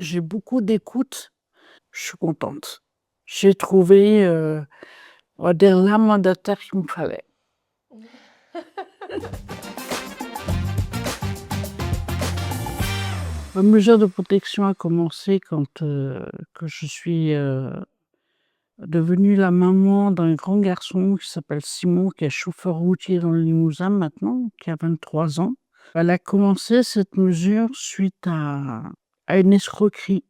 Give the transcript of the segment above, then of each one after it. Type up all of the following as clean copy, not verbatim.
J'ai beaucoup d'écoute, je suis contente. J'ai trouvé, on va dire la mandataire qu'il me fallait. Ma mesure de protection a commencé quand, que je suis, devenue la maman d'un grand garçon qui s'appelle Simon, qui est chauffeur routier dans le Limousin maintenant, qui a 23 ans. Elle a commencé cette mesure suite à une escroquerie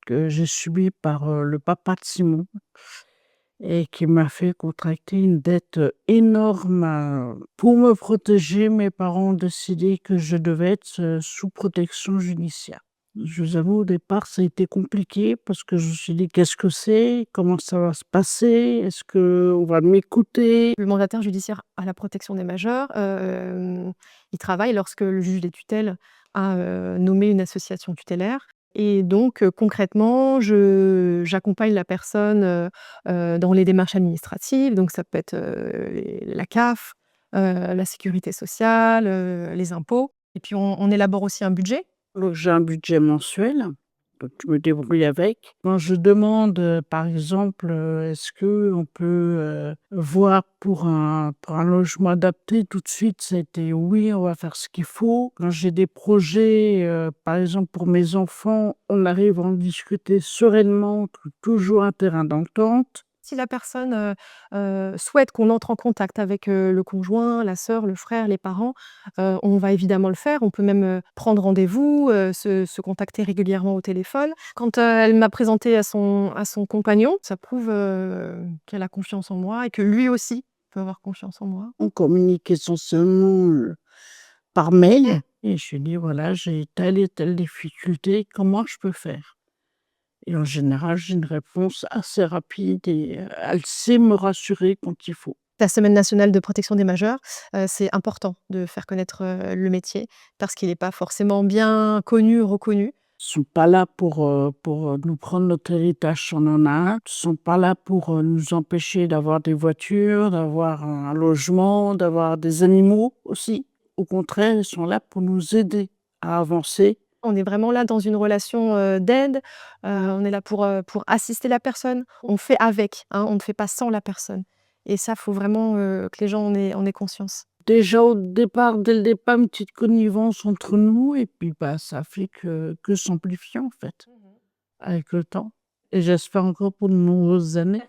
que j'ai subie par, le papa de Simon et qui m'a fait contracter une dette, énorme, pour me protéger, mes parents ont décidé que je devais être, sous protection judiciaire. Je vous avoue, au départ, ça a été compliqué parce que je me suis dit: «Qu'est-ce que c'est? Comment ça va se passer? Est-ce qu'on va m'écouter?» Le mandataire judiciaire à la protection des majeurs, il travaille lorsque le juge des tutelles a, nommé une association tutélaire et donc concrètement, j'accompagne la personne, dans les démarches administratives. Donc ça peut être, la CAF, la sécurité sociale, les impôts et puis on élabore aussi un budget. Donc j'ai un budget mensuel, donc je me débrouille avec. Quand je demande, par exemple, est-ce qu'on peut, voir pour un logement adapté, tout de suite ça a été: «Oui, on va faire ce qu'il faut». Quand j'ai des projets, par exemple pour mes enfants, on arrive à en discuter sereinement, toujours un terrain d'entente. Si la personne, souhaite qu'on entre en contact avec, le conjoint, la sœur, le frère, les parents, on va évidemment le faire. On peut même, prendre rendez-vous, se contacter régulièrement au téléphone. Quand, elle m'a présentée à son compagnon, ça prouve, qu'elle a confiance en moi et que lui aussi peut avoir confiance en moi. On communique essentiellement, par mail et je lui dis: «Voilà, j'ai telle et telle difficulté, comment je peux faire?» Et en général, j'ai une réponse assez rapide et elle sait me rassurer quand il faut. La semaine nationale de protection des majeurs, c'est important de faire connaître, le métier parce qu'il n'est pas forcément bien connu, reconnu. Ils sont pas là pour, nous prendre notre héritage si on en a un. Ils sont pas là pour, nous empêcher d'avoir des voitures, d'avoir un logement, d'avoir des animaux aussi. Au contraire, ils sont là pour nous aider à avancer. On est vraiment là dans une relation, d'aide, on est là pour assister la personne. On fait avec, hein, on ne fait pas sans la personne et ça, faut vraiment, que les gens en aient conscience. Déjà au départ, dès le départ, une petite connivence entre nous et puis, bah, ça fait que s'amplifier en fait, avec le temps et j'espère encore pour de nombreuses années.